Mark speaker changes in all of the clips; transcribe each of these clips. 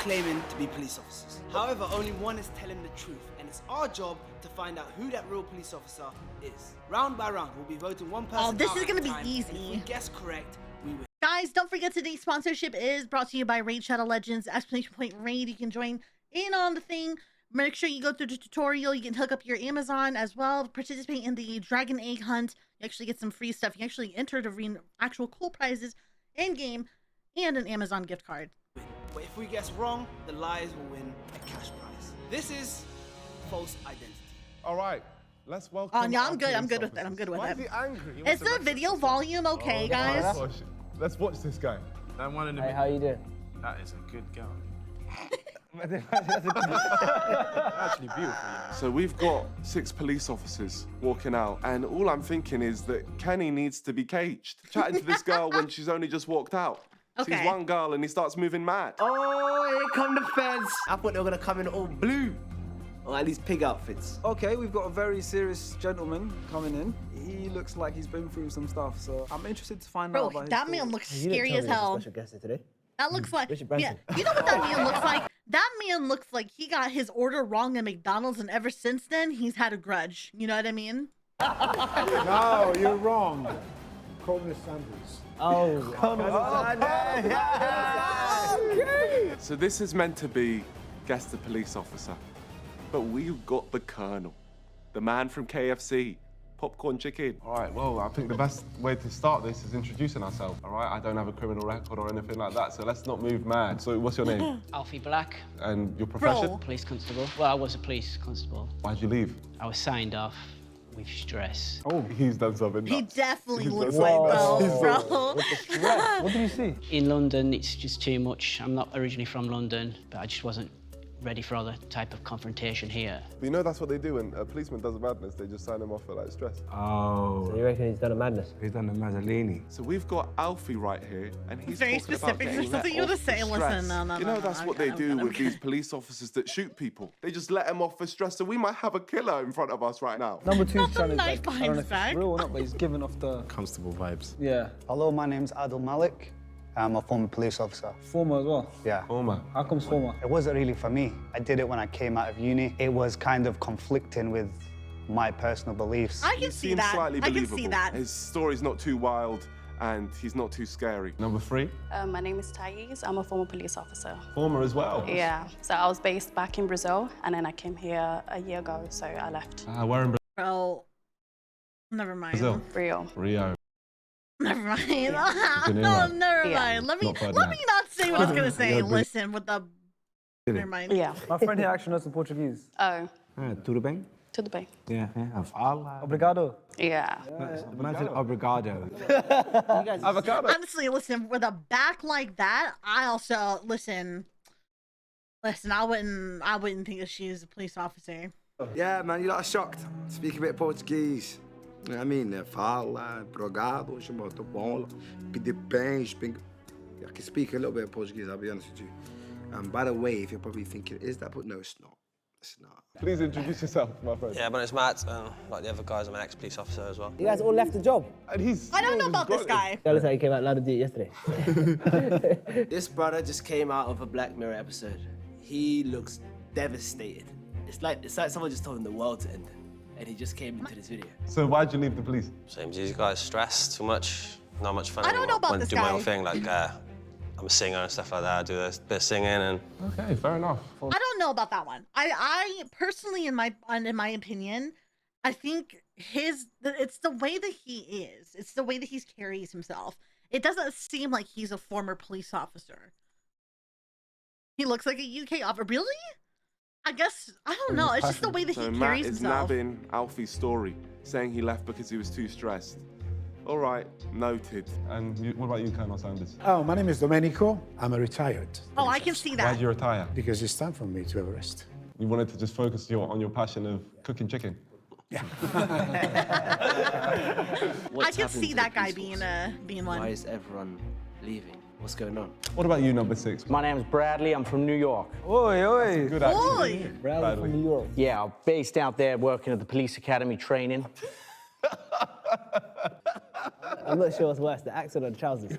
Speaker 1: claiming to be police officers. However, only one is telling the truth, and it's our job to find out who that real police officer is. Round by round, we'll be voting one person.
Speaker 2: Oh, this
Speaker 1: out
Speaker 2: is
Speaker 1: at
Speaker 2: gonna
Speaker 1: a
Speaker 2: be
Speaker 1: time,
Speaker 2: easy.
Speaker 1: and if we guess correct, we win.
Speaker 2: Guys, don't forget today's sponsorship is brought to you by Raid Shadow Legends, exclamation point Raid. You can join in on the thing. Make sure you go through the tutorial. You can hook up your Amazon as well. Participate in the Dragon Egg Hunt. You actually get some free stuff. You actually enter to win actual cool prizes in game and an Amazon gift card.
Speaker 1: But if we guess wrong, the lies will win a cash prize. This is false identity.
Speaker 3: All right, let's welcome.
Speaker 2: Oh, yeah,
Speaker 3: our
Speaker 2: I'm good. I'm
Speaker 3: police
Speaker 2: good with it. I'm
Speaker 3: officers.
Speaker 2: good with
Speaker 3: Why
Speaker 2: it.
Speaker 3: is he angry? He
Speaker 2: Is
Speaker 3: wants to
Speaker 2: the
Speaker 3: arrest
Speaker 2: video
Speaker 3: us.
Speaker 2: volume okay, guys?
Speaker 3: Let's watch this guy.
Speaker 4: That one in the
Speaker 5: Hey, how you doing?
Speaker 4: That is a good girl.
Speaker 5: Actually
Speaker 4: Beautiful, you know.
Speaker 3: So we've got 6 police officers walking out, and all I'm thinking is that Kenny needs to be caged. Chatting to this girl when she's only just walked out.
Speaker 2: Okay.
Speaker 3: Sees one girl and he starts moving mad.
Speaker 6: Oh, here come the feds. I thought they were gonna come in all blue. Or at least pig outfits.
Speaker 7: Okay, we've got a very serious gentleman coming in. He looks like he's been through some stuff, so I'm interested to find out
Speaker 2: Bro,
Speaker 7: about his
Speaker 2: that
Speaker 7: story.
Speaker 2: man looks
Speaker 5: You didn't
Speaker 2: scary
Speaker 5: tell
Speaker 2: as
Speaker 5: me there's a
Speaker 2: hell.
Speaker 5: special guest here today.
Speaker 2: That looks like,
Speaker 5: Richard
Speaker 2: yeah,
Speaker 5: Branson.
Speaker 2: you know what that man looks like? That man looks like he got his order wrong at McDonald's, and ever since then, he's had a grudge. You know what I mean?
Speaker 8: No, you're wrong. Colonel Sanders.
Speaker 5: Oh,
Speaker 3: So this is meant to be guess the police officer. But we've got the Colonel. The man from KFC. Popcorn chicken.
Speaker 9: All right, well, I think the best way to start this is introducing ourselves, all right? I don't have a criminal record or anything like that, so let's not move mad. So what's your name?
Speaker 10: ALFIE Black,
Speaker 9: And your profession?
Speaker 2: Bro.
Speaker 10: police constable. Well, I was a police constable.
Speaker 9: Why'd you leave?
Speaker 10: I was signed off with stress.
Speaker 9: Oh, he's done something
Speaker 2: He
Speaker 9: nuts.
Speaker 2: definitely
Speaker 9: He's
Speaker 2: looks
Speaker 9: done
Speaker 2: like
Speaker 9: something
Speaker 2: bro,
Speaker 9: nuts.
Speaker 2: bro.
Speaker 5: what did you see?
Speaker 10: In London, it's just too much. I'm not originally from London, but I just wasn't ready for all the type of confrontation here.
Speaker 3: But you know that's what they do when a policeman does a madness, they just sign him off for like stress.
Speaker 5: So you reckon he's done a madness?
Speaker 9: He's done the Mazzolini.
Speaker 3: So we've got Alfie right here, and he's
Speaker 2: Very
Speaker 3: talking about
Speaker 2: specific.
Speaker 3: getting
Speaker 2: There's something
Speaker 3: let
Speaker 2: you wanna
Speaker 3: off for
Speaker 2: say. Listen,
Speaker 3: stress.
Speaker 2: no,
Speaker 3: You know
Speaker 2: no,
Speaker 3: that's
Speaker 2: no,
Speaker 3: what
Speaker 2: I'm
Speaker 3: they
Speaker 2: good,
Speaker 3: do
Speaker 2: I'm
Speaker 3: with
Speaker 2: good.
Speaker 3: these police officers that shoot people. They just let them off for stress, so we might have a killer in front of us right now.
Speaker 7: Number two's
Speaker 2: the
Speaker 7: trying to,
Speaker 2: knife
Speaker 7: like, I don't know if
Speaker 2: behind his
Speaker 7: it's real or not, but he's giving off the...
Speaker 4: Constable vibes.
Speaker 7: Yeah.
Speaker 8: Hello, my name's Adil Malik. I'm a former police officer.
Speaker 7: Former as well.
Speaker 8: Yeah.
Speaker 9: Former.
Speaker 7: How comes former?
Speaker 8: It wasn't really for me. I did it when I came out of uni. It was kind of conflicting with my personal beliefs.
Speaker 2: I
Speaker 3: He
Speaker 2: can see
Speaker 3: seems
Speaker 2: that.
Speaker 3: slightly
Speaker 2: I can
Speaker 3: believable.
Speaker 2: see that.
Speaker 3: His story's not too wild, and he's not too scary.
Speaker 9: Number 3,
Speaker 11: My name is TAISE. I'm a former police officer.
Speaker 9: former as well.
Speaker 11: Yeah. So I was based back in Brazil, and then I came here a year ago, so I left
Speaker 9: Where in
Speaker 2: Bro, never mind.
Speaker 9: Brazil?
Speaker 11: Rio.
Speaker 9: Rio.
Speaker 2: Never mind.
Speaker 9: Geneva.
Speaker 2: No, never
Speaker 11: Yeah.
Speaker 2: mind. Let me
Speaker 9: Not bad,
Speaker 2: let
Speaker 9: man.
Speaker 2: me not say what I was gonna say.
Speaker 9: Yeah, but-
Speaker 2: Listen, with the never mind.
Speaker 11: Yeah.
Speaker 7: My friend here actually knows some Portuguese.
Speaker 11: Oh,
Speaker 4: Tudo bem?
Speaker 11: to the bay.
Speaker 4: Yeah, fala.
Speaker 7: Obrigado.
Speaker 11: Yeah.
Speaker 4: Imagine obrigado.
Speaker 3: Avocado.
Speaker 2: Honestly, listen, with a back like that, I also listen. I wouldn't think that she's a police officer.
Speaker 6: Yeah, man, you lot are shocked. Speak a bit of Portuguese. You know what I mean? Fala, drogado, chama, tô bom, pedir bens, I can speak a little bit of Portuguese, I'll be honest with you. By the way, if you're probably thinking, is that, but no, it's not. It's not.
Speaker 3: Please introduce yourself, my friend.
Speaker 12: Yeah, my name's Matt, and like the other guys, I'm an ex-police officer as well.
Speaker 5: You guys all left the job.
Speaker 3: And he's.
Speaker 2: I don't know about this guy.
Speaker 5: Tell us how you came out loud and did it yesterday.
Speaker 6: This brother just came out of a Black Mirror episode. He looks devastated. It's like someone just told him the world to end, and he just came into this video.
Speaker 9: So why'd you leave the police?
Speaker 12: Same as you guys, stressed too much, not much fun.
Speaker 2: I don't know about
Speaker 12: Wanna
Speaker 2: this
Speaker 12: do my own
Speaker 2: guy.
Speaker 12: thing, like I'm a singer and stuff like that. I do a bit of singing and.
Speaker 9: Okay, fair enough.
Speaker 2: I don't know about that one. I personally, in my opinion, I think it's the way that he is. It's the way that he carries himself. It doesn't seem like he's a former police officer. He looks like a UK officer. Really? I guess, I don't know. It's just the way that
Speaker 3: So
Speaker 2: he
Speaker 3: Matt
Speaker 2: carries
Speaker 3: is
Speaker 2: himself.
Speaker 3: nabbing Alfie's story, saying he left because he was too stressed. All right, noted.
Speaker 9: And what about you, Colonel Sanders?
Speaker 8: Oh, my name is Domenico. I'm a retired.
Speaker 2: Oh, I can see that.
Speaker 9: Why'd you retire?
Speaker 8: Because it's time for me to have a rest.
Speaker 9: You wanted to just focus on your passion of cooking chicken.
Speaker 8: Yeah.
Speaker 2: I can see that guy being
Speaker 6: Why
Speaker 2: one.
Speaker 6: is everyone leaving? What's going on?
Speaker 9: What about you, number 6?
Speaker 5: My name's Bradley. I'm from New York.
Speaker 7: Oi, oi.
Speaker 9: Good accent.
Speaker 2: Boy,
Speaker 5: Bradley from New York. Yeah, I'm based out there working at the police academy training. I'm not sure what's worse, the accent or the trousers.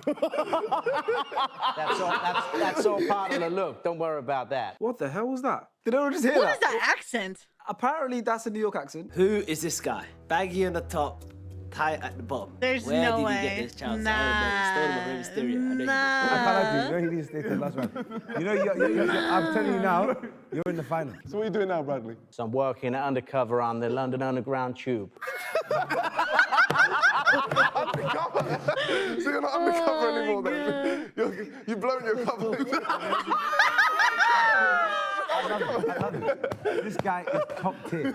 Speaker 5: That's all part of the look. Don't worry about that.
Speaker 7: What the hell was that? Did anyone just hear
Speaker 2: What
Speaker 7: that?
Speaker 2: is that accent?
Speaker 7: Apparently, that's a New York accent.
Speaker 13: Who is this guy? Baggy on the top, tight at the bottom.
Speaker 2: There's
Speaker 13: Where
Speaker 2: no
Speaker 13: did
Speaker 2: way.
Speaker 13: he get this chance?
Speaker 2: Nah.
Speaker 13: I don't know. He stole him from Mysterio. I know
Speaker 4: I can't lie to you. You know he didn't stay to the last round. You know, I'm telling you now, you're in the final.
Speaker 9: So what are you doing now, Bradley?
Speaker 5: So I'm working undercover on the London Underground Tube.
Speaker 9: Undercover? So you're not undercover anymore then? You've blown your cover.
Speaker 4: I love it. This guy is top tier.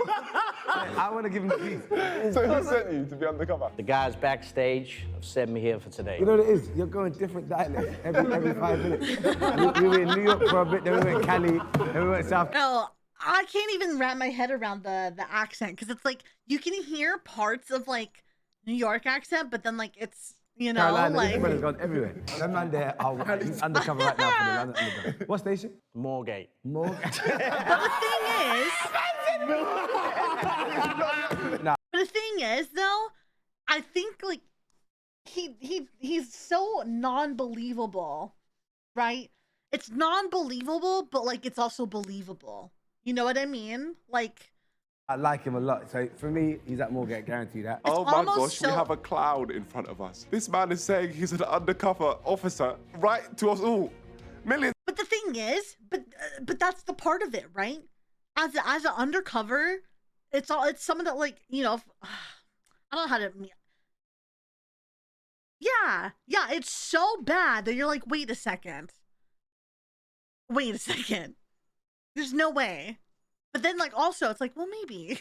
Speaker 4: I want to give him the piece.
Speaker 9: So who sent you to be undercover?
Speaker 5: The guys backstage have sent me here for today.
Speaker 4: You know what it is? You're going different dialects every 5 minutes. We were in New York for a bit, then we went Cali, then we went South.
Speaker 2: No, I can't even wrap my head around the accent because it's like you can hear parts of like New York accent, but then like it's
Speaker 4: Carolina,
Speaker 2: like
Speaker 4: this brother's gone everywhere. That man there, he's undercover right now for the London Underground. What station?
Speaker 5: Moorgate.
Speaker 2: But the thing is, though, I think like he's so non-believable, right? It's non-believable, but like it's also believable. You know what I mean? Like
Speaker 4: I like him a lot. So for me, he's at Moorgate, guarantee that.
Speaker 3: Oh my gosh, we
Speaker 2: so-
Speaker 3: have a cloud in front of us. This man is saying he's an undercover officer right to us all. Millions.
Speaker 2: But the thing is, but that's the part of it, right? As an undercover, it's some of that like I don't know how to. Yeah, it's so bad that you're like, wait a second. There's no way. But then like also, it's like, well, maybe.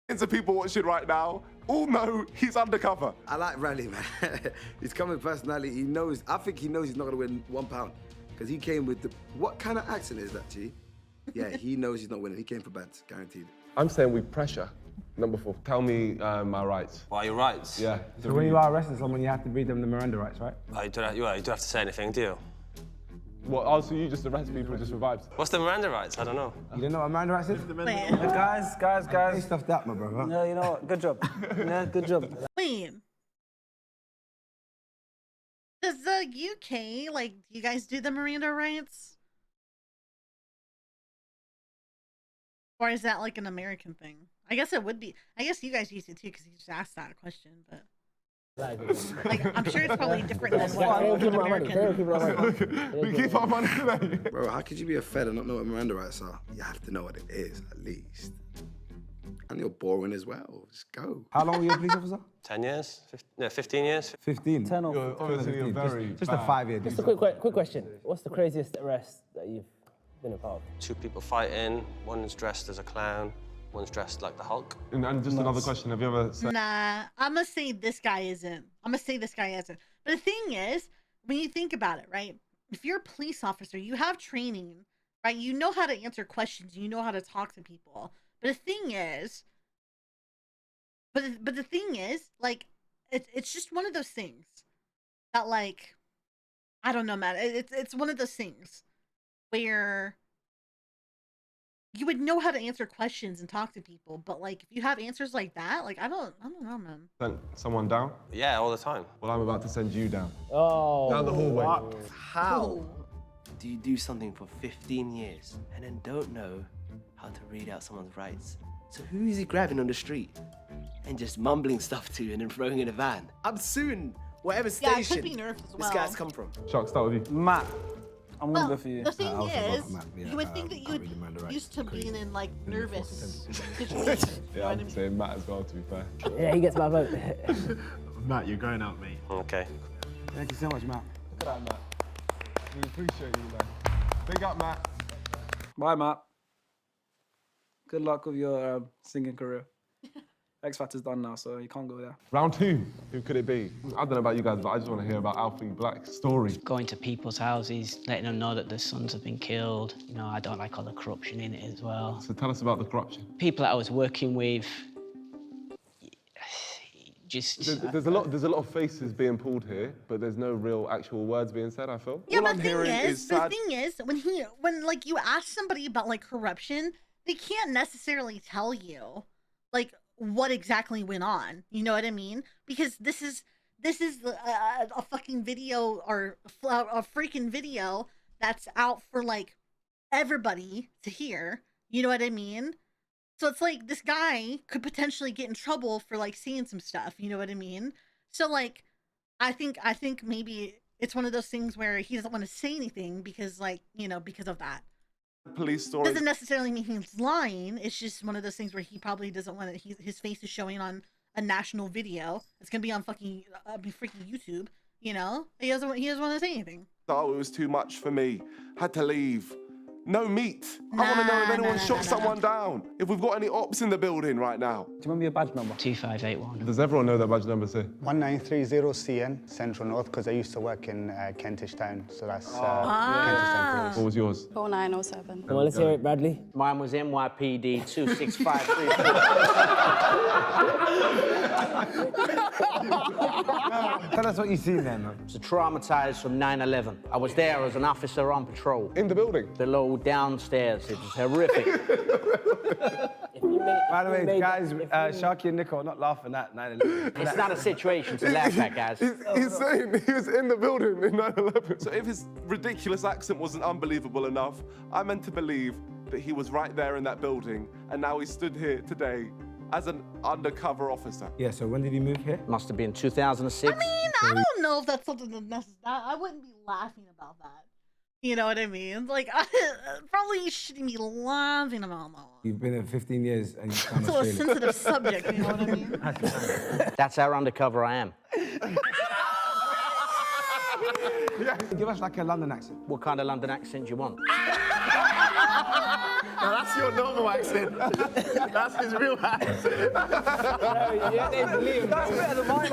Speaker 3: Millions of people watching right now all know he's undercover.
Speaker 6: I like Raleigh, man. He's come with personality. He knows. I think he knows he's not gonna win £1 because he came with the. What kind of accent is that, G? Yeah, he knows he's not winning. He came for bets, guaranteed.
Speaker 9: I'm saying with pressure. Number 4, tell me my rights.
Speaker 12: What are your rights?
Speaker 9: Yeah.
Speaker 4: So when you are arresting someone, you have to read them the Miranda rights, right?
Speaker 12: You don't have to say anything, do you?
Speaker 9: What, oh, so you just arrest people just for vibes?
Speaker 12: What's the Miranda rights? I don't know.
Speaker 4: You don't know what Miranda rights is?
Speaker 7: Guys.
Speaker 4: Based off that, my brother.
Speaker 7: No, you know what? Good job. Yeah, good job.
Speaker 2: Wait. Does the UK like you guys do the Miranda rights? Or is that like an American thing? I guess it would be. I guess you guys used it too because you just asked that question, but like I'm sure it's probably different than what an American.
Speaker 9: We keep our money today.
Speaker 6: Bro, how could you be a fed and not know what Miranda rights are? You have to know what it is, at least. And you're boring as well. Just go.
Speaker 4: How long were you a police officer?
Speaker 12: 10 years? 15 years?
Speaker 4: 15.
Speaker 5: 10 or
Speaker 9: You're obviously a very
Speaker 4: Just a 5-year.
Speaker 5: Just a quick question. What's the craziest arrest that you've been a part of?
Speaker 12: 2 people fighting. One's dressed as a clown. One's dressed like the Hulk.
Speaker 9: And just another question. Have you ever said...
Speaker 2: Nah, I'm gonna say this guy isn't. But the thing is, when you think about it, right? If you're a police officer, you have training, right? You know how to answer questions. You know how to talk to people. But the thing is, like, it's just one of those things that, like, I don't know, man. It's one of those things where you would know how to answer questions and talk to people, but like if you have answers like that, like I don't know, man.
Speaker 9: Sent someone down?
Speaker 12: Yeah, all the time.
Speaker 9: Well, I'm about to send you down.
Speaker 5: Oh.
Speaker 9: Down the hallway.
Speaker 13: How do you do something for 15 years and then don't know how to read out someone's rights? So who is he grabbing on the street and just mumbling stuff to and then throwing in a van? I'm suing whatever
Speaker 2: Yeah, it
Speaker 13: station
Speaker 2: could be nerfed as well.
Speaker 13: this guy's come from.
Speaker 9: Shock, start with you.
Speaker 7: Matt, I'm gonna
Speaker 2: Well,
Speaker 7: go for you.
Speaker 2: the thing
Speaker 4: also
Speaker 2: is,
Speaker 4: vote for Matt, yeah,
Speaker 2: you would think that
Speaker 4: I
Speaker 2: you'd
Speaker 4: read the Miranda rights.
Speaker 2: used to
Speaker 4: Crazy.
Speaker 2: being in like nervous situations. You know
Speaker 9: Yeah,
Speaker 2: what I
Speaker 9: I'm
Speaker 2: mean?
Speaker 9: saying Matt as well, to be fair.
Speaker 5: Yeah, he gets my vote.
Speaker 14: Matt, you're going out, mate.
Speaker 12: Okay.
Speaker 4: Thank you so much, Matt.
Speaker 9: Look at that, Matt. We appreciate you, man. Big up, Matt.
Speaker 7: Bye, Matt. Good luck with your singing career. X Factor's done now, so you can't go there.
Speaker 9: Round 2. Who could it be? I don't know about you guys, but I just want to hear about ALFIE Black's story.
Speaker 10: Going to people's houses, letting them know that their sons have been killed. You know, I don't like all the corruption in it as well.
Speaker 9: So tell us about the corruption.
Speaker 10: People that I was working with, just...
Speaker 9: There's a lot of faces being pulled here, but there's no real actual words being said, I feel.
Speaker 2: Yeah,
Speaker 3: All
Speaker 2: but
Speaker 3: I'm
Speaker 2: the
Speaker 3: hearing
Speaker 2: thing
Speaker 3: is
Speaker 2: is,
Speaker 3: sad-
Speaker 2: when like you ask somebody about like corruption, they can't necessarily tell you like what exactly went on. You know what I mean? Because this is this is a fucking video or a freaking video that's out for like everybody to hear. You know what I mean? So it's like this guy could potentially get in trouble for like seeing some stuff. You know what I mean? So like, I think maybe it's one of those things where he doesn't want to say anything because like, you know, because of that.
Speaker 3: Police story.
Speaker 2: Doesn't necessarily mean he's lying. It's just one of those things where he probably doesn't want to. His face is showing on a national video. It's gonna be on fucking freaking YouTube. You know, he doesn't want to say anything.
Speaker 3: Oh, it was too much for me. Had to leave. No meat. I want to know if anyone shot someone down. If we've got any ops in the building right now.
Speaker 5: Do you remember your badge number?
Speaker 10: 2581.
Speaker 9: Does everyone know that badge number, sir?
Speaker 8: 1930CN, Central North, because I used to work in Kentish Town, so that's Kentish Town Police.
Speaker 9: What was yours?
Speaker 11: 4907.
Speaker 5: Come on, let's hear it, Bradley.
Speaker 15: Mine was NYPD 26534.
Speaker 4: Tell us what you seen then, man.
Speaker 15: So traumatized from 9/11. I was there as an officer on patrol.
Speaker 9: In the building?
Speaker 15: Below, downstairs. It was horrific.
Speaker 4: By the way, guys, Sharky and Nico are not laughing at 9/11.
Speaker 15: It's not a situation to laugh at, guys.
Speaker 3: He's saying he was in the building in 9/11. So if his ridiculous accent wasn't unbelievable enough, I meant to believe that he was right there in that building, and now he stood here today as an undercover officer.
Speaker 4: Yeah, so when did he move here?
Speaker 15: Must have been 2006.
Speaker 2: I mean, I don't know if that's something that I wouldn't be laughing about that. You know what I mean? Like, I probably shouldn't be laughing about that.
Speaker 4: You've been there 15 years and you
Speaker 2: It's a little sensitive subject, you know what I mean?
Speaker 15: That's how undercover I am.
Speaker 4: Give us like a London accent.
Speaker 15: What kind of London accent do you want?
Speaker 14: No, that's your normal accent. That's his real accent.
Speaker 5: That's better than mine.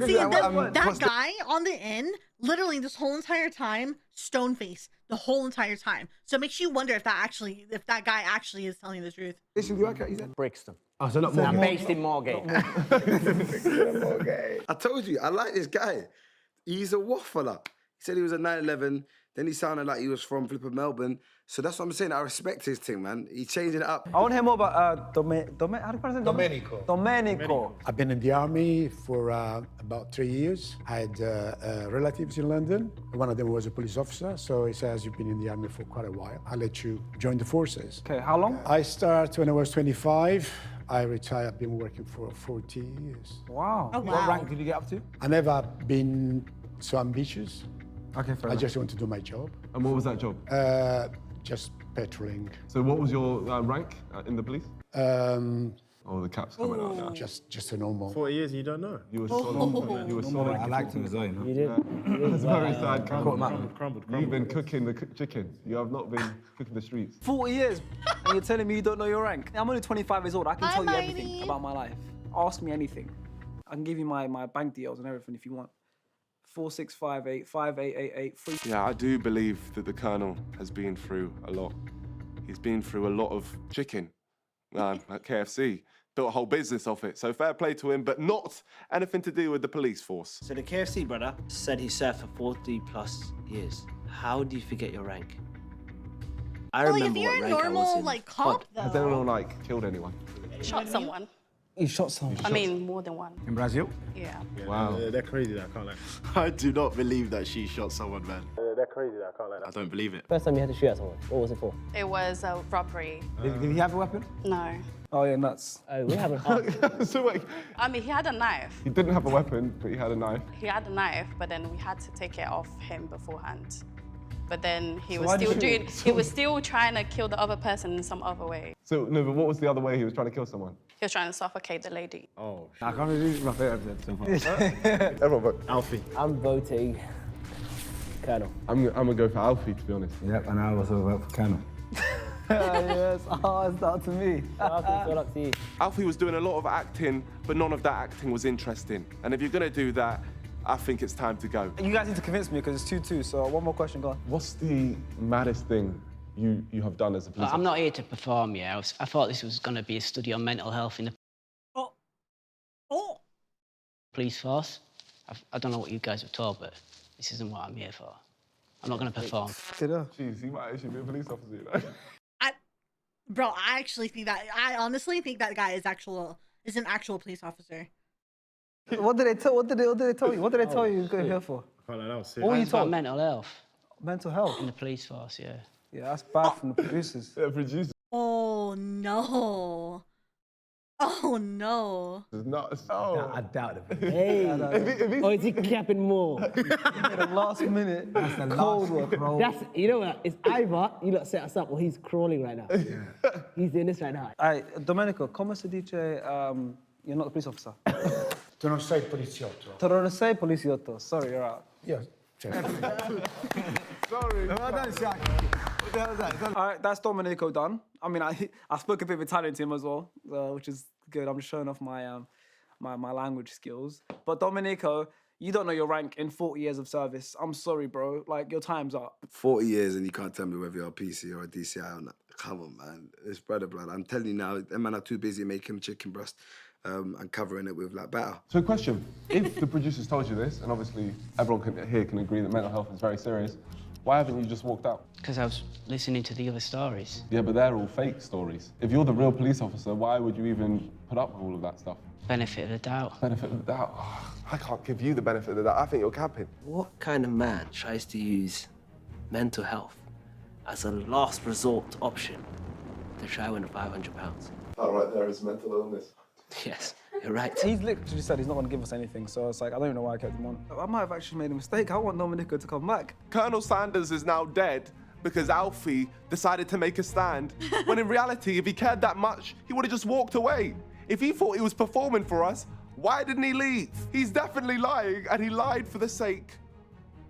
Speaker 2: See, that guy on the end, literally this whole entire time, stone face the whole entire time. So it makes you wonder if that guy actually is telling the truth.
Speaker 4: Listen, do you work out, you said?
Speaker 15: Brixton.
Speaker 4: Oh, so not
Speaker 15: I'm based in Moorgate.
Speaker 6: I told you, I like this guy. He's a waffler. He said he was a 9/11. Then he sounded like he was from flipping Melbourne. So that's what I'm saying. I respect his thing, man. He's changing it up.
Speaker 7: I want to hear more about how do you pronounce it? Domenico.
Speaker 16: I've been in the army for about 3 years. I had relatives in London. One of them was a police officer. So he says, you've been in the army for quite a while. I'll let you join the forces.
Speaker 7: Okay, how long?
Speaker 16: I started when I was 25. I retired. I've been working for 40 years.
Speaker 7: Wow.
Speaker 2: Oh, wow.
Speaker 4: What rank did you get up to?
Speaker 16: I've never been so ambitious.
Speaker 4: Okay, fair
Speaker 16: I
Speaker 4: enough.
Speaker 16: just want to do my job.
Speaker 9: And what was that job?
Speaker 16: Just patrolling.
Speaker 9: So what was your rank in the police? Oh, the cap's coming out now.
Speaker 16: Just a normal.
Speaker 14: 40 years and you don't know.
Speaker 9: You were solid. You were solid.
Speaker 4: I liked him as well, you know?
Speaker 5: You did.
Speaker 9: That's very sad.
Speaker 14: Crumbled.
Speaker 9: You've been cooking the chicken. You have not been cooking the streets.
Speaker 7: 40 years, and you're telling me you don't know your rank? I'm only 25 years old. I can tell you everything about my life. Ask me anything. I can give you my bank details and everything if you want. 4658 5888
Speaker 3: Yeah, I do believe that the Colonel has been through a lot. He's been through a lot of chicken at KFC. Built a whole business off it, so fair play to him, but not anything to do with the police force.
Speaker 13: So the KFC brother said he served for 40+ years. How do you forget your rank? I
Speaker 2: Well,
Speaker 13: remember
Speaker 2: if you're
Speaker 13: what
Speaker 2: a
Speaker 13: rank I was
Speaker 2: normal
Speaker 13: in.
Speaker 2: like cop
Speaker 9: Has
Speaker 2: though,
Speaker 9: anyone killed anyone?
Speaker 11: Shot someone.
Speaker 4: You shot someone?
Speaker 11: I mean, more than one.
Speaker 4: In Brazil?
Speaker 11: Yeah.
Speaker 9: Wow.
Speaker 14: They're crazy, that I can't lie. I do not believe that she shot someone, man. They're crazy, that I can't lie. I don't believe it.
Speaker 5: First time you had to shoot at someone, what was it for?
Speaker 11: It was a robbery.
Speaker 4: Did he have a weapon?
Speaker 11: No.
Speaker 7: Oh, yeah, nuts.
Speaker 5: Oh, we haven't.
Speaker 9: So wait,
Speaker 11: I mean, he had a knife.
Speaker 9: he didn't have a weapon, but he had a knife.
Speaker 11: He had a knife, but then we had to take it off him beforehand. But then he
Speaker 9: So
Speaker 11: was
Speaker 9: why did
Speaker 11: still
Speaker 9: you-
Speaker 11: he was still trying to kill the other person in some other way.
Speaker 9: So no, but what was the other way he was trying to kill someone?
Speaker 11: He was trying to suffocate the lady.
Speaker 9: Oh.
Speaker 4: I can't believe this is my favourite episode so far.
Speaker 9: Everyone vote.
Speaker 14: Alfie.
Speaker 5: I'm voting Colonel.
Speaker 9: I'm gonna go for Alfie, to be honest.
Speaker 4: Yep, and I also vote for Colonel.
Speaker 7: Yes, it's not to me.
Speaker 5: It's all up to you.
Speaker 3: Alfie was doing a lot of acting, but none of that acting was interesting. And if you're gonna do that, I think it's time to go.
Speaker 7: You guys need to convince me because it's 2-2, so one more question, go on.
Speaker 9: What's the maddest thing you have done as a police
Speaker 10: I'm not here to perform, yeah. I thought this was going to be a study on mental health in the police force. I don't know what you guys have taught, but this isn't what I'm here for. I'm not going to perform.
Speaker 9: Jeez, he might actually be a police officer, you know?
Speaker 2: bro, I honestly think that guy is an actual police officer.
Speaker 7: What did they tell you? What did they tell you you're here for?
Speaker 14: I don't know.
Speaker 7: What were you
Speaker 10: It's about
Speaker 7: told?
Speaker 10: mental health
Speaker 7: Mental health.
Speaker 10: in the police force, yeah.
Speaker 7: Yeah, that's bad from the producers.
Speaker 9: Yeah, producer.
Speaker 2: Oh no. Oh no.
Speaker 9: It's not so.
Speaker 4: I doubt it.
Speaker 5: Hey. Or is he capping more?
Speaker 7: The last minute.
Speaker 4: That's the
Speaker 7: Cold
Speaker 4: last
Speaker 7: work.
Speaker 4: bro.
Speaker 5: That's, you know what? It's either you lot set us up or he's crawling right now. He's doing this right now.
Speaker 7: Alright, Domenico, come si dice, you're not the police officer.
Speaker 16: Tu non sei poliziotto.
Speaker 7: Tu non sei poliziotto. Sorry, you're out.
Speaker 16: Io, certo.
Speaker 9: Sorry.
Speaker 7: All right, that's Domenico done. I mean, I spoke a bit of Italian to him as well, which is good. I'm just showing off my my language skills. But Domenico, you don't know your rank in 40 years of service. I'm sorry, bro. Like, your time's up.
Speaker 6: 40 years and you can't tell me whether you're a PC or a DCI or not. Come on, man. It's bread or blood. I'm telling you now, them man are too busy making chicken breast and covering it with like batter.
Speaker 9: So question, if the producers told you this, and obviously everyone here can agree that mental health is very serious, why haven't you just walked out?
Speaker 10: Because I was listening to the other stories.
Speaker 9: Yeah, but they're all fake stories. If you're the real police officer, why would you even put up with all of that stuff?
Speaker 10: Benefit of the doubt.
Speaker 9: Benefit of the doubt? Oh, I can't give you the benefit of the doubt. I think you're capping.
Speaker 13: What kind of man tries to use mental health as a last resort option to try win £500?
Speaker 3: That right there is mental illness.
Speaker 13: Yes, you're right.
Speaker 7: He's literally said he's not going to give us anything, so it's like, I don't even know why I kept him on. I might have actually made a mistake. I want Domenico to come back.
Speaker 3: Colonel Sanders is now dead because ALFIE decided to make a stand, when in reality, if he cared that much, he would have just walked away. If he thought he was performing for us, why didn't he leave? He's definitely lying, and he lied for the sake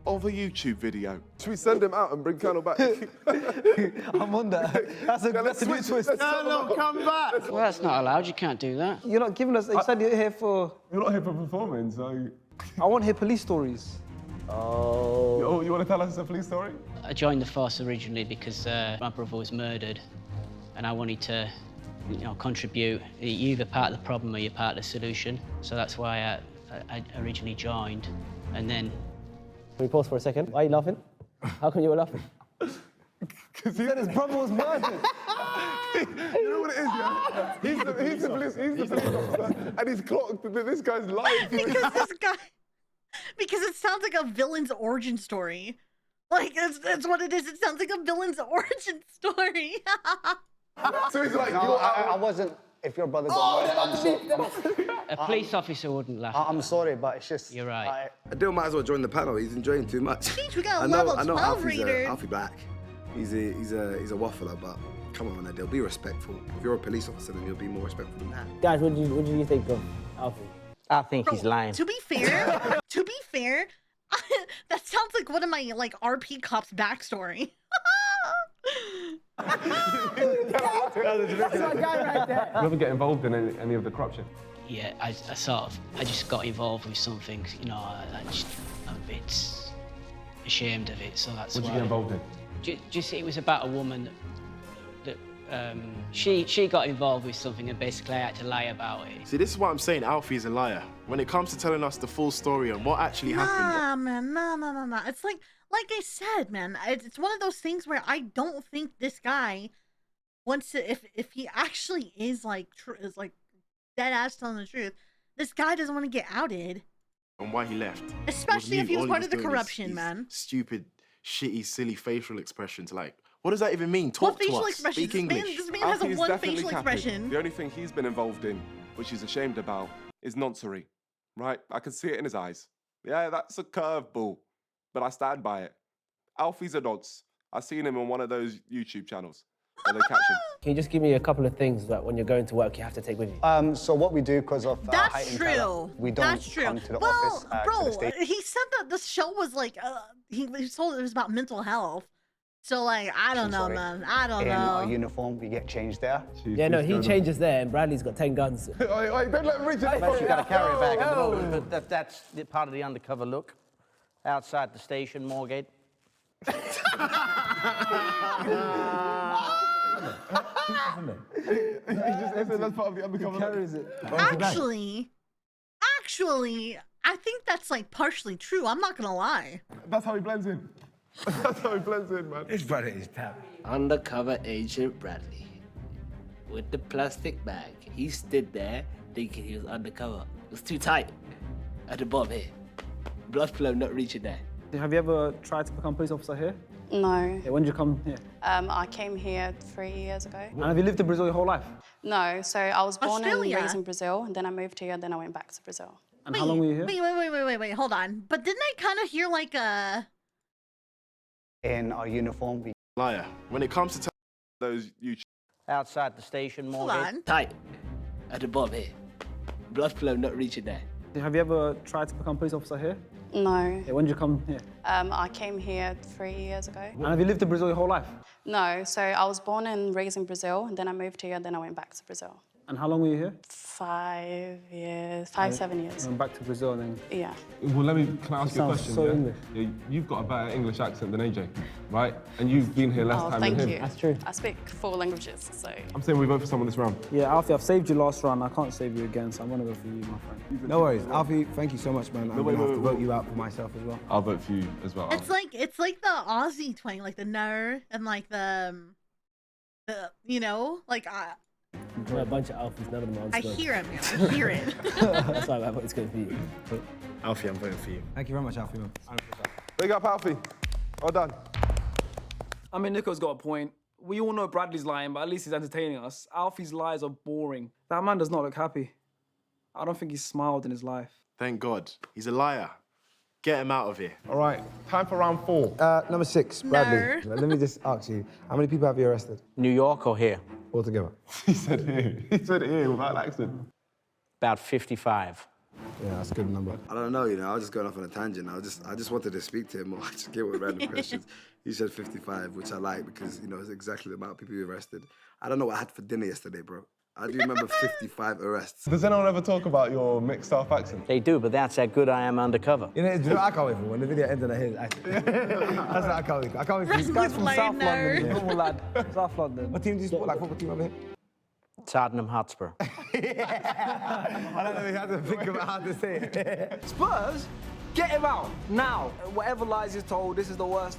Speaker 3: of a YouTube video. Should we send him out and bring Colonel back?
Speaker 7: I'm on that. That's a new twist.
Speaker 3: No, come back!
Speaker 10: Well, that's not allowed. You can't do that.
Speaker 7: You're not giving us, you said you're here for...
Speaker 9: You're not here for performing, so...
Speaker 7: I want to hear police stories.
Speaker 9: Oh, you want to tell us a police story?
Speaker 10: I joined the force originally because my brother was murdered, and I wanted to, contribute. You're either part of the problem or you're part of the solution. So that's why I originally joined, and then.
Speaker 5: Can we pause for a second? Why are you laughing? How come you were laughing?
Speaker 9: Because he said his brother was murdered. You know what it is, yeah? He's the police officer, and he's clocked that this guy's lying.
Speaker 2: Because it sounds like a villain's origin story. Like, that's what it is. It sounds like a villain's origin story.
Speaker 3: So he's like,
Speaker 8: no, I wasn't. If your brother got murdered,
Speaker 10: A police officer wouldn't laugh.
Speaker 8: I'm sorry, but it's just...
Speaker 10: You're right.
Speaker 6: Adil might as well join the panel. He's enjoying too much.
Speaker 2: Teach, we got a level 12 reader.
Speaker 6: Alfie Black. He's a waffler, but come on, Adil, be respectful. If you're a police officer, then you'll be more respectful than that.
Speaker 5: Guys, what do you think of Alfie?
Speaker 15: I think he's lying.
Speaker 2: To be fair, that sounds like one of my RP cops backstory.
Speaker 5: That's my guy right there.
Speaker 9: You ever get involved in any of the corruption?
Speaker 10: Yeah, I just got involved with something, I'm a bit ashamed of it, so that's why.
Speaker 9: What did you get involved in?
Speaker 10: Just it was about a woman that she got involved with something, and basically I had to lie about it.
Speaker 14: See, this is why I'm saying Alfie's a liar. When it comes to telling us the full story on what actually happened.
Speaker 2: No. It's like I said, man. It's one of those things where I don't think this guy wants to. If he actually is dead ass telling the truth, this guy doesn't want to get outed.
Speaker 14: And why he left.
Speaker 2: Especially if he was
Speaker 14: All
Speaker 2: part of the
Speaker 14: doing is
Speaker 2: corruption,
Speaker 14: these
Speaker 2: man.
Speaker 14: Stupid, shitty, silly facial expressions. Like, what does that even mean? Talk to us. Speak English.
Speaker 2: This man has
Speaker 3: Alfie is
Speaker 2: one
Speaker 3: definitely
Speaker 2: facial
Speaker 3: capping.
Speaker 2: expression.
Speaker 3: The only thing he's been involved in, which he's ashamed about, is noncery. Right? I can see it in his eyes. Yeah, that's a curveball, but I stand by it. Alfie's a nonce. I've seen him on one of those YouTube channels where they catch him.
Speaker 5: Can you just give me a couple of things that when you're going to work you have to take with you?
Speaker 8: So what we do, because of
Speaker 2: That's
Speaker 8: heightened
Speaker 2: true.
Speaker 8: terror, we don't
Speaker 2: That's true.
Speaker 8: come to the
Speaker 2: well,
Speaker 8: office,
Speaker 2: bro,
Speaker 8: to the station.
Speaker 2: he said that the show was he told it was about mental health. So I don't know, man. I don't
Speaker 8: In our
Speaker 2: know.
Speaker 8: uniform, we get changed there.
Speaker 5: Yeah, no, he changes there, and Bradley's got 10 guns.
Speaker 3: Wait, don't let him reach it.
Speaker 15: I've actually got to carry it back at the moment, but that's part of the undercover look. Outside the station, Moorgate.
Speaker 9: That's part of the undercover.
Speaker 7: Carries it.
Speaker 2: Actually, I think that's partially true. I'm not gonna lie.
Speaker 9: That's how he blends in. That's how he blends in, man.
Speaker 4: His brother is pal.
Speaker 13: Undercover Agent Bradley. With the plastic bag. He stood there thinking he was undercover. It was too tight. at the bottom here. Blood flow not reaching there.
Speaker 7: Have you ever tried to become a police officer here?
Speaker 11: No.
Speaker 7: Yeah, when did you come here?
Speaker 11: I came here 3 years ago.
Speaker 7: And have you lived in Brazil your whole life?
Speaker 11: No, so I was born and
Speaker 2: Australia?
Speaker 11: raised in Brazil, and then I moved here, then I went back to Brazil.
Speaker 7: And how long were you here?
Speaker 2: Wait, hold on. But didn't I kind of hear like a...
Speaker 8: In our uniform, we...
Speaker 14: Liar. When it comes to
Speaker 3: those YouTube...
Speaker 15: Outside the station,
Speaker 2: Hold
Speaker 15: Morty.
Speaker 2: on.
Speaker 13: Tight, at the bottom here. Blood flow not reaching there.
Speaker 7: Have you ever tried to become a police officer here?
Speaker 11: No.
Speaker 7: Yeah, when did you come here?
Speaker 11: I came here 3 years ago.
Speaker 7: And have you lived in Brazil your whole life?
Speaker 11: No, so I was born and raised in Brazil, and then I moved here, then I went back to Brazil.
Speaker 7: And how long were you here?
Speaker 11: 7 years.
Speaker 7: Went back to Brazil and then...
Speaker 11: Yeah.
Speaker 9: Well, can I ask you a
Speaker 7: Sounds
Speaker 9: question?
Speaker 7: so
Speaker 9: yeah?
Speaker 7: English.
Speaker 9: Yeah, you've got a better English accent than AJ, right? And you've been here less
Speaker 11: Oh,
Speaker 9: time
Speaker 11: thank
Speaker 9: than
Speaker 11: you.
Speaker 9: him.
Speaker 5: That's true.
Speaker 11: I speak 4 languages, so...
Speaker 9: I'm saying we vote for someone this round.
Speaker 7: Yeah, Alfie, I've saved you last round. I can't save you again, so I'm gonna go for you, my friend.
Speaker 4: No worries. Alfie, thank you so much, man. I'm
Speaker 9: wait,
Speaker 4: gonna have to
Speaker 9: wait,
Speaker 4: vote you out for myself as well.
Speaker 9: I'll vote for you as well.
Speaker 2: It's like the Aussie twang, like the ner and like the you know, like
Speaker 5: We're a bunch of alphas, none of them are.
Speaker 2: I hear it, man. I hear it.
Speaker 5: That's why I vote it's good for you.
Speaker 14: Alfie, I'm voting for you.
Speaker 4: Thank you very much, Alfie, man.
Speaker 3: Big up, Alfie. Well done.
Speaker 7: I mean, Nico's got a point. We all know Bradley's lying, but at least he's entertaining us. Alfie's lies are boring. That man does not look happy. I don't think he's smiled in his life.
Speaker 14: Thank God. He's a liar. Get him out of here.
Speaker 9: All right, time for round 4.
Speaker 4: Number 6, Bradley. Let me just ask you, how many people have you arrested?
Speaker 15: New York or here?
Speaker 4: Altogether?
Speaker 9: He said here. He said here without an accent.
Speaker 15: About 55.
Speaker 4: Yeah, that's a good number.
Speaker 6: I don't know, you know, I was just going off on a tangent. I just wanted to speak to him more. I just get with random questions. He said 55, which I like because, you know, it's exactly the amount of people you arrested. I don't know what I had for dinner yesterday, bro. I do remember 55 arrests.
Speaker 9: Does anyone ever talk about your mixed South accent?
Speaker 15: They do, but that's how good I am undercover.
Speaker 4: You know, I can't wait for when the video ends and I hear his accent. That's what I can't wait for. I can't wait for
Speaker 7: This guy's from South London, normal lad. South London.
Speaker 4: What team do you support? Like football team over here?
Speaker 15: Tottenham Hotspur.
Speaker 4: I don't know if you have to think about how to say it.
Speaker 7: Spurs? Get him out now. Whatever lies he's told, this is the worst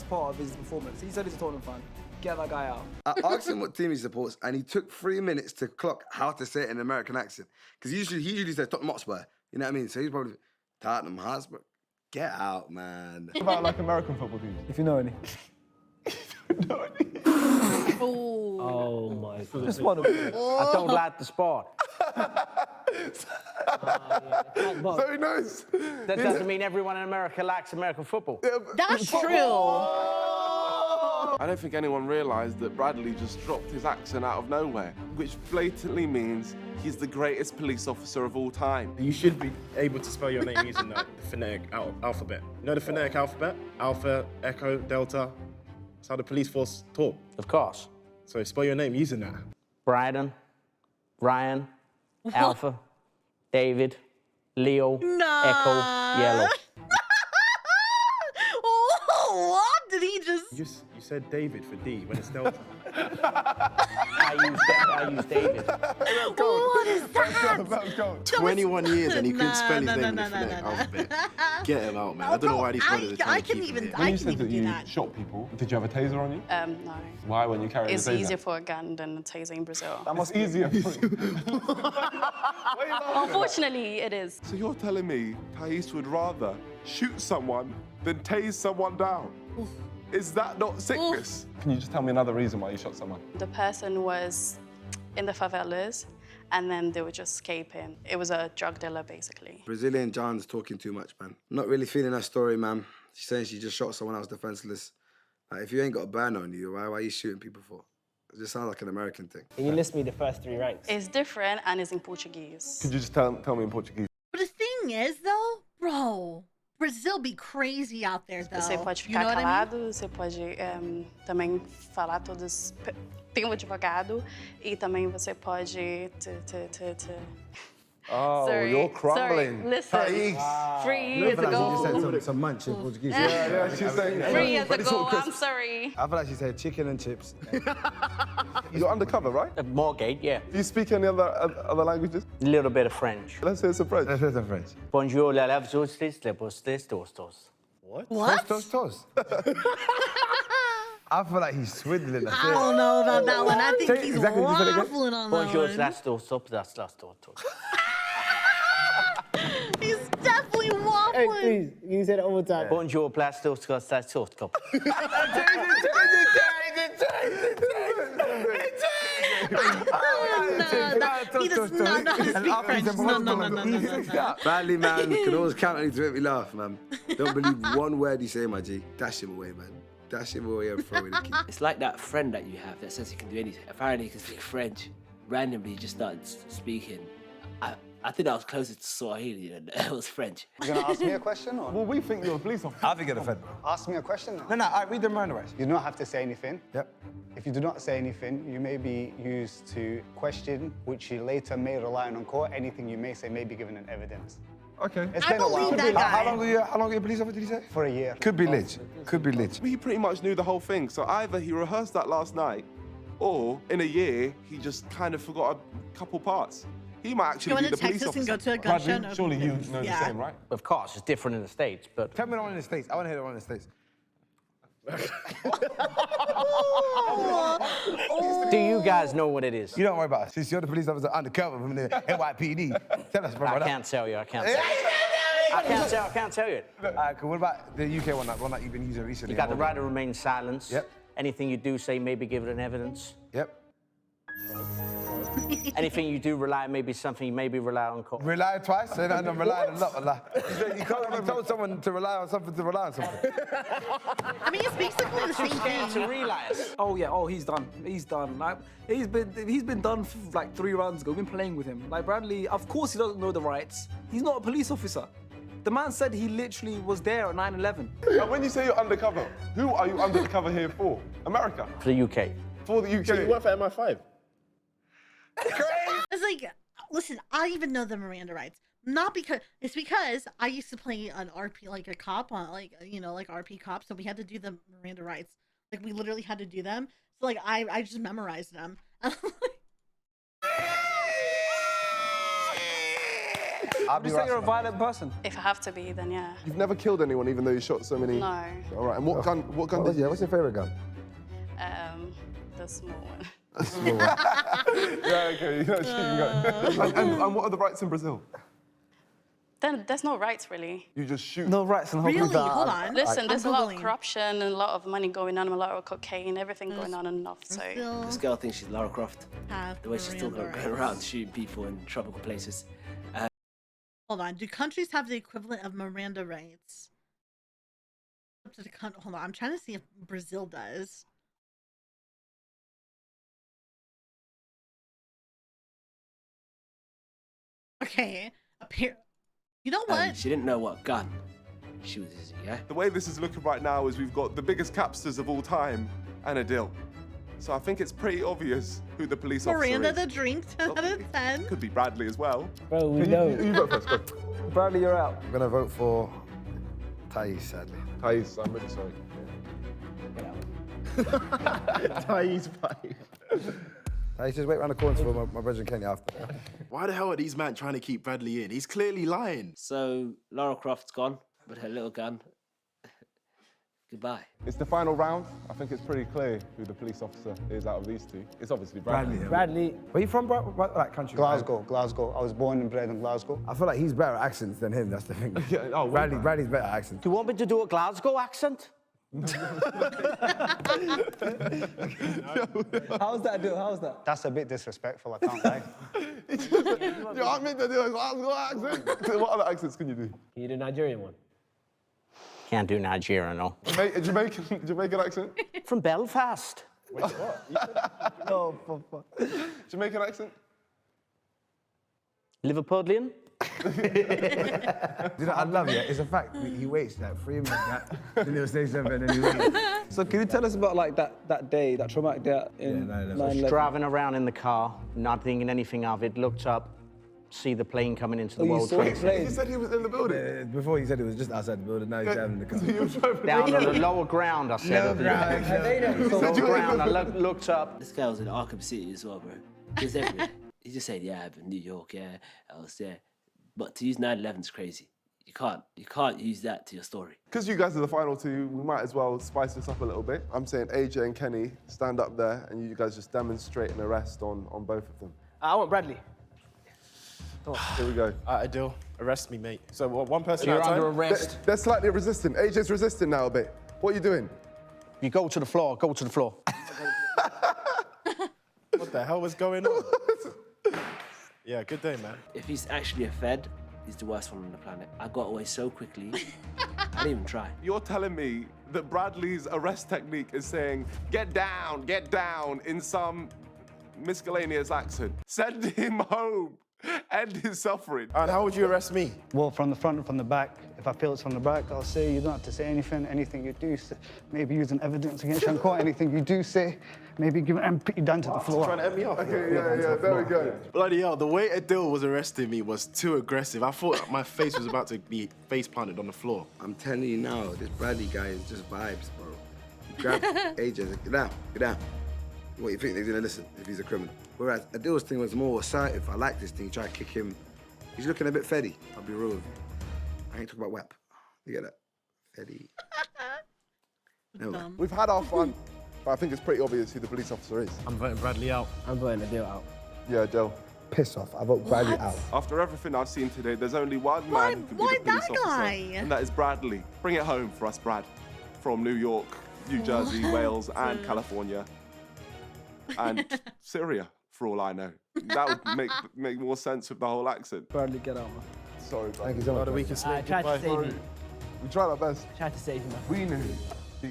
Speaker 7: part of his performance. He said he's a Tottenham fan. Get that guy out.
Speaker 6: I asked him what team he supports, and he took 3 minutes to clock how to say it in an American accent. Because he usually says Tottenham Hotspur. You know what I mean? So he's probably Tottenham Hotspur. Get out, man.
Speaker 9: What about like American football teams?
Speaker 7: If you know any.
Speaker 5: Oh my God.
Speaker 7: Just one of them.
Speaker 15: I don't like the sport.
Speaker 3: So he knows.
Speaker 15: That doesn't mean everyone in America likes American football.
Speaker 2: That's true.
Speaker 3: I don't think anyone realised that Bradley just dropped his accent out of nowhere, which blatantly means he's the greatest police officer of all time.
Speaker 14: You should be able to spell your name using the phonetic alphabet. You know the phonetic alphabet? Alpha, Echo, Delta. That's how the police force talk.
Speaker 15: Of course.
Speaker 14: So spell your name using that.
Speaker 15: Bryden, Ryan, Alpha, David, Leo, Echo, Yellow.
Speaker 2: Oh, what did he just...
Speaker 14: You said David for D when it's Delta.
Speaker 15: I use David.
Speaker 2: What is that?
Speaker 14: 21 years and he couldn't spell his name in the phonetic alphabet. Get him out, man. I don't know why these brothers are trying to keep him here.
Speaker 9: When you said that you shot people, did you have a taser on you?
Speaker 11: No.
Speaker 9: Why when you carried a
Speaker 11: It's
Speaker 9: taser?
Speaker 11: easier for a gun than a taser in Brazil.
Speaker 9: That must be easier for you.
Speaker 11: Unfortunately, it is.
Speaker 3: So you're telling me TAISE would rather shoot someone than tase someone down? Is that not sickness?
Speaker 9: Can you just tell me another reason why you shot someone?
Speaker 11: The person was in the favelas, and then they were just escaping. It was a drug dealer, basically.
Speaker 6: Brazilian John's talking too much, man. I'm not really feeling her story, man. She's saying she just shot someone else defenseless. Like, if you ain't got a burn on you, why are you shooting people for? It just sounds like an American thing.
Speaker 5: Can you list me the first 3 ranks?
Speaker 11: It's different, and it's in Portuguese.
Speaker 3: Could you just tell me in Portuguese?
Speaker 2: But the thing is, though, bro, Brazil be crazy out there, though.
Speaker 11: Você pode
Speaker 2: You
Speaker 11: ficar
Speaker 2: know what I mean?
Speaker 11: calado, você pode também falar todos... Tem um advogado e também você pode...
Speaker 3: Oh,
Speaker 11: Sorry,
Speaker 3: you're crumbling.
Speaker 11: Sorry, listen.
Speaker 3: TAISE.
Speaker 11: 3 years ago...
Speaker 4: She said some munch in Portuguese.
Speaker 3: Yeah, she's saying...
Speaker 11: 3 years ago, I'm sorry.
Speaker 4: I feel like she said chicken and chips.
Speaker 3: You're undercover, right?
Speaker 15: Moorgate, yeah.
Speaker 3: Do you speak any other languages?
Speaker 15: A little bit of French.
Speaker 3: Let's hear some French.
Speaker 4: Let's hear some French.
Speaker 15: Bonjour, la lave justice, le postes tostos.
Speaker 2: What?
Speaker 4: Toast. I feel like he's swindling us.
Speaker 2: I don't know about that one. I think
Speaker 4: Say
Speaker 2: he's
Speaker 4: exactly what you said again.
Speaker 2: waffling on
Speaker 15: Bonjour,
Speaker 2: that one.
Speaker 15: las dos sopas, las dos.
Speaker 2: He's
Speaker 5: please. You said it all the time.
Speaker 15: Bonjour, plastic,
Speaker 2: He does not know how to speak French. No.
Speaker 6: Bradley, man, can always count on you to make me laugh, man. Don't believe one word you say, my G. Dash him away, man. Dash him away and throw in the key.
Speaker 13: It's like that friend that you have that says he can do anything. Apparently he can speak French. Randomly, he just started speaking. I think I was closer to Swahili than it was French.
Speaker 8: You're gonna ask me a question, or?
Speaker 9: Well, we think you're a police officer.
Speaker 4: I think you're the Fed.
Speaker 8: Ask me a question.
Speaker 4: No, I read them around the rights.
Speaker 8: You do not have to say anything.
Speaker 4: Yep.
Speaker 8: If you do not say anything, you may be used to question, which you later may rely on court. Anything you may say may be given in evidence.
Speaker 9: Okay.
Speaker 8: It's been a while.
Speaker 4: How long were you a police officer, did you say?
Speaker 8: For a year.
Speaker 4: Could be lit. Could be lit.
Speaker 3: He pretty much knew the whole thing, so either he rehearsed that last night, or in a year, he just kind of forgot a couple parts. He might actually be the police officer.
Speaker 2: And go to a gun show? No.
Speaker 9: Surely you know the same, right?
Speaker 15: Of course, it's different in the States, but...
Speaker 4: Tell me the one in the States. I want to hear the one in the States.
Speaker 15: Do you guys know what it is?
Speaker 4: You don't worry about it. Since you're the police officer undercover from the NYPD, tell us, bro.
Speaker 15: I can't tell you, I can't tell you. I can't tell you.
Speaker 4: Cool. What about the UK one that you've been using recently?
Speaker 15: You got the right to remain silent.
Speaker 4: Yep.
Speaker 15: Anything you do say may be given in evidence.
Speaker 4: Yep.
Speaker 15: Anything you do rely on may be something you may be rely on court.
Speaker 4: Rely twice? So I'm relying a lot. You can't even tell someone to rely on something.
Speaker 2: I mean, it's basically the same thing.
Speaker 15: To realize.
Speaker 7: Oh yeah. Oh, he's done. He's done. Like, he's been done like 3 rounds ago. We've been playing with him. Like Bradley, of course he doesn't know the rights. He's not a police officer. The man said he literally was there at 9/11.
Speaker 3: And when you say you're undercover, who are you undercover here for? America?
Speaker 15: For the UK.
Speaker 3: For the UK.
Speaker 14: So you work for MI5?
Speaker 2: It's like, listen, I even know the Miranda rights. Not because it's because I used to play an RP, like a cop on, like RP cop. So we had to do the Miranda rights. Like we literally had to do them. So like I just memorized them.
Speaker 7: I'll be saying you're a violent person.
Speaker 11: If I have to be, then yeah.
Speaker 3: You've never killed anyone, even though you shot so many.
Speaker 11: No.
Speaker 3: All right. And what gun? What gun did you?
Speaker 4: What's your favorite gun?
Speaker 11: The small one.
Speaker 3: Yeah, okay. You're not shooting guns. And what are the rights in Brazil?
Speaker 11: Then there's no rights really.
Speaker 3: You just shoot.
Speaker 7: No rights and
Speaker 2: Really? Hold on.
Speaker 11: Listen, there's a lot of
Speaker 2: Googling.
Speaker 11: corruption and a lot of money going on, a lot of cocaine, everything going on and enough. So
Speaker 13: This girl thinks she's Lara Croft.
Speaker 2: Have
Speaker 13: The way she's still
Speaker 2: Miranda
Speaker 13: going
Speaker 2: rights.
Speaker 13: around shooting people in tropical places.
Speaker 2: Hold on. Do countries have the equivalent of Miranda rights? Up to the hold on. I'm trying to see if Brazil does. Okay. You know what?
Speaker 13: She didn't know what gun she was using, yeah?
Speaker 3: The way this is looking right now is we've got the biggest capsters of all time and a deal. So I think it's pretty obvious who the police
Speaker 2: Miranda
Speaker 3: officer
Speaker 2: the drink, 10 out of 10.
Speaker 3: is. Could be Bradley as well.
Speaker 5: Bro, we know.
Speaker 3: You vote first, go.
Speaker 7: Bradley, you're out.
Speaker 4: I'm gonna vote for TAISE, sadly.
Speaker 3: TAISE, I'm really sorry.
Speaker 14: TAISE 5.
Speaker 4: TAISE, just wait around the corner for my brother Kenny after.
Speaker 14: Why the hell are these men trying to keep Bradley in? He's clearly lying.
Speaker 13: So Lara Croft's gone with her little gun. Goodbye.
Speaker 3: It's the final round. I think it's pretty clear who the police officer is out of these two. It's obviously Bradley.
Speaker 5: Bradley.
Speaker 4: Where you from, bro? What like country?
Speaker 8: Glasgow. I was born and bred in Glasgow.
Speaker 4: I feel like he's better at accents than him, that's the thing.
Speaker 3: Yeah, oh,
Speaker 4: Bradley's better at accents.
Speaker 15: Do you want me to do a Glasgow accent?
Speaker 7: How's that? How's that?
Speaker 8: That's a bit disrespectful, I can't lie.
Speaker 3: You aren't meant to do a Glasgow accent. What other accents can you do?
Speaker 5: Can you do a Nigerian one?
Speaker 15: Can't do Nigeria, no.
Speaker 3: Jamaican accent?
Speaker 15: From Belfast.
Speaker 3: Wait, what?
Speaker 4: No, for fuck.
Speaker 3: Jamaican accent?
Speaker 15: Liverpudlian?
Speaker 4: You know, I love it. It's a fact. He waits like 3 minutes, then he'll say something, and then he waits.
Speaker 7: So can you tell us about like that day, that traumatic day in 9/11?
Speaker 15: Driving around in the car, not thinking anything of it, looked up, see the plane coming into the
Speaker 7: you
Speaker 15: World
Speaker 7: saw the
Speaker 15: Trade
Speaker 7: plane?
Speaker 15: Center.
Speaker 3: He said he was in the building.
Speaker 4: Before he said he was just outside the building, now he's driving in the car.
Speaker 15: Down on the lower ground, I said. Lower ground, I looked up.
Speaker 13: This guy was in Arkham City as well, bro. He was everywhere. He just said, yeah, I've been in New York, yeah, I was there. But to use 9/11 is crazy. You can't use that to your story.
Speaker 3: Because you guys are the final two, we might as well spice this up a little bit. I'm saying AJ and Kenny stand up there and you guys just demonstrate an arrest on both of them.
Speaker 5: I want Bradley.
Speaker 3: Here we go.
Speaker 14: Adil, arrest me, mate. So one person
Speaker 15: You're
Speaker 14: at a time?
Speaker 15: under arrest.
Speaker 3: They're slightly resistant. AJ's resisting now a bit. What are you doing?
Speaker 15: You go to the floor, go to the floor.
Speaker 14: What the hell was going on? Yeah, good day, man.
Speaker 13: If he's actually a Fed, he's the worst one on the planet. I got away so quickly, I didn't even try.
Speaker 3: You're telling me that Bradley's arrest technique is saying, get down, in some miscellaneous accent. Send him home. End his suffering.
Speaker 14: And how would you arrest me?
Speaker 8: Well, from the front and from the back. If I feel it's from the back, I'll say you don't have to say anything. Anything you do say, maybe using evidence against you in court. Anything you do say, maybe give it and put you down to the floor.
Speaker 14: Trying to end me off.
Speaker 3: Okay, yeah, there we go.
Speaker 14: Bloody hell, the way Adil was arresting me was too aggressive. I thought my face was about to be face planted on the floor.
Speaker 6: I'm telling you now, this Bradley guy is just vibes, bro. He grabbed AJ, get down. What, you think they're gonna listen if he's a criminal? Whereas Adil's thing was more assertive. I like this thing. He tried to kick him. He's looking a bit feddy, I'll be real with you. I ain't talking about WAP. You get that? Feddy. No.
Speaker 3: We've had our fun, but I think it's pretty obvious who the police officer is.
Speaker 14: I'm voting Bradley out.
Speaker 5: I'm voting Adil out.
Speaker 3: Yeah, Adil.
Speaker 16: Piss off. I vote Bradley out.
Speaker 3: After everything I've seen today, there's only one man who can be the police officer, and that is Bradley. Bring it home for us, Brad. From New York, New Jersey, Wales, and California. And Syria, for all I know. That would make more sense with the whole accent.
Speaker 5: Bradley, get out, man.
Speaker 3: Sorry, Brad.
Speaker 16: Thank you so much.
Speaker 5: I tried to save you.
Speaker 3: We tried our best.
Speaker 5: I tried to save you, man.
Speaker 3: We knew.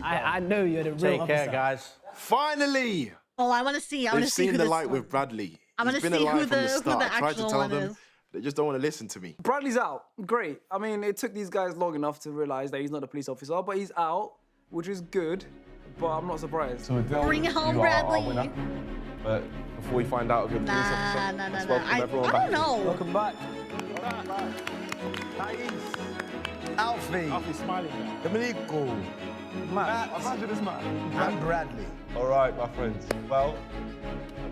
Speaker 5: I know you're the real
Speaker 15: Take
Speaker 5: officer.
Speaker 15: care, guys.
Speaker 14: Finally!
Speaker 2: Oh, I want to see. I want
Speaker 14: They've
Speaker 2: to see
Speaker 14: seen
Speaker 2: who
Speaker 14: the
Speaker 2: this
Speaker 14: light
Speaker 2: one.
Speaker 14: with Bradley.
Speaker 2: I want
Speaker 14: He's
Speaker 2: to
Speaker 14: been
Speaker 2: see
Speaker 14: alive
Speaker 2: who
Speaker 14: from the
Speaker 2: the
Speaker 14: start. I tried to
Speaker 2: actual
Speaker 14: tell
Speaker 2: one
Speaker 14: them.
Speaker 2: is.
Speaker 14: They just don't want to listen to me.
Speaker 7: Bradley's out. Great. I mean, it took these guys long enough to realize that he's not a police officer, but he's out, which is good. But I'm not surprised.
Speaker 3: So Adil,
Speaker 2: Bring it home,
Speaker 3: you are our
Speaker 2: Bradley.
Speaker 3: winner. But before we find out if you're the police officer, let's welcome everyone
Speaker 2: I
Speaker 3: back.
Speaker 2: don't know.
Speaker 5: Welcome back.
Speaker 4: TAISE. ALFIE.
Speaker 14: Alfie's smiling now.
Speaker 4: Dominico. Matt.
Speaker 3: Imagine this man.
Speaker 4: And Bradley.
Speaker 3: All right, my friends. Well,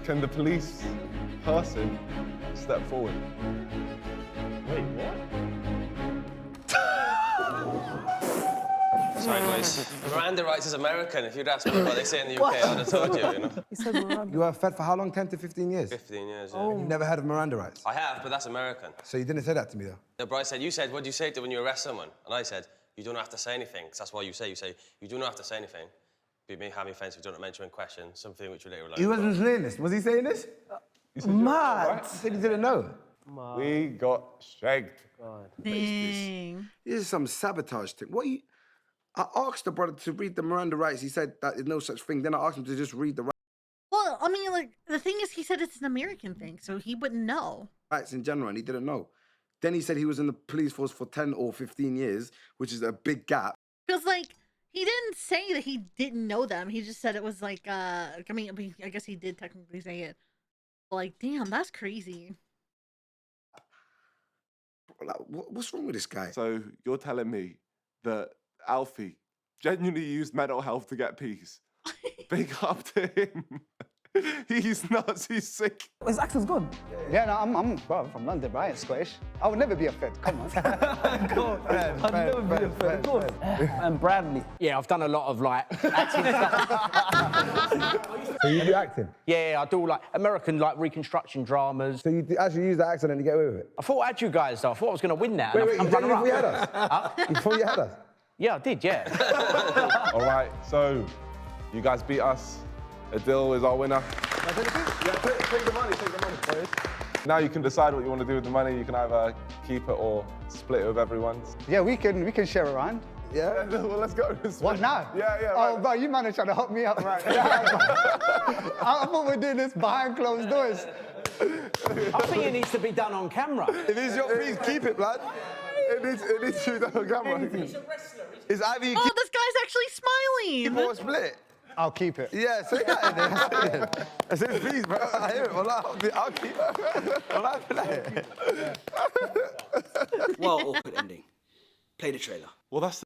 Speaker 3: can the police person step forward?
Speaker 14: Wait, what?
Speaker 12: Sorry, boys. Miranda rights is American. If you'd asked me what they say in the UK, I'd have told you, you know.
Speaker 5: He said Miranda.
Speaker 6: You were fed for how long? 10 to 15 years?
Speaker 12: 15 years, yeah.
Speaker 6: You've never heard of Miranda rights?
Speaker 12: I have, but that's American.
Speaker 6: So you didn't say that to me, though?
Speaker 12: The bride said, what do you say to when you arrest someone? And I said, you don't have to say anything, because that's what you say. You say, you do not have to say anything. Be me having offence if you don't mention in question, something which you later
Speaker 6: He wasn't saying this. Was he saying this?
Speaker 3: Mad.
Speaker 6: He said he didn't know.
Speaker 3: We got shagged.
Speaker 2: Dang.
Speaker 6: This is some sabotage thing. What you... I asked the brother to read the Miranda rights. He said that there's no such thing. Then I asked him to just read the
Speaker 2: Well, I mean, like, the thing is, he said it's an American thing, so he wouldn't know.
Speaker 6: rights in general, and he didn't know. Then he said he was in the police force for 10 or 15 years, which is a big gap.
Speaker 2: Feels like he didn't say that he didn't know them. He just said it was like, I mean, I guess he did technically say it. But like, damn, that's crazy.
Speaker 6: Like, what's wrong with this guy?
Speaker 3: So you're telling me that Alfie genuinely used mental health to get peace? Big up to him. He's nuts, he's sick.
Speaker 5: His accent's good.
Speaker 8: Yeah, no, I'm from London, but I ain't Scottish. I would never be a Fed. Come on.
Speaker 5: I'd never be a Fed, of course. And Bradley.
Speaker 15: Yeah, I've done a lot of like acting stuff.
Speaker 4: So you do acting?
Speaker 15: Yeah, I do like American like reconstruction dramas.
Speaker 4: So you actually use that accent and you get away with it?
Speaker 15: I thought I had you guys though. I thought I was going to win that.
Speaker 4: Wait,
Speaker 15: I'm
Speaker 4: you did it before you had
Speaker 15: runner-up.
Speaker 4: us? Before you had us?
Speaker 15: Yeah, I did, yeah.
Speaker 3: All right, so you guys beat us. Adil is our winner.
Speaker 9: Take the money, boys.
Speaker 3: Now you can decide what you want to do with the money. You can either keep it or split it with everyone.
Speaker 8: Yeah, we can share it around.
Speaker 3: Yeah? Well, let's go.
Speaker 8: What now?
Speaker 3: Yeah,
Speaker 8: Oh, bro, you man are trying to hook me up right I thought we're doing this behind closed doors.
Speaker 15: I think it needs to be done on camera.
Speaker 9: If it's your piece, keep it, blood.
Speaker 3: It needs to be done on camera.
Speaker 9: It's either you
Speaker 2: Oh,
Speaker 9: keep
Speaker 2: this guy's actually smiling.
Speaker 9: it or split.
Speaker 8: I'll keep it.
Speaker 9: Yeah, say that in there. I said, please, bro. I hear it. I'll keep it. I'll play it.
Speaker 1: Well, awkward ending. Play the trailer.
Speaker 3: Well, that's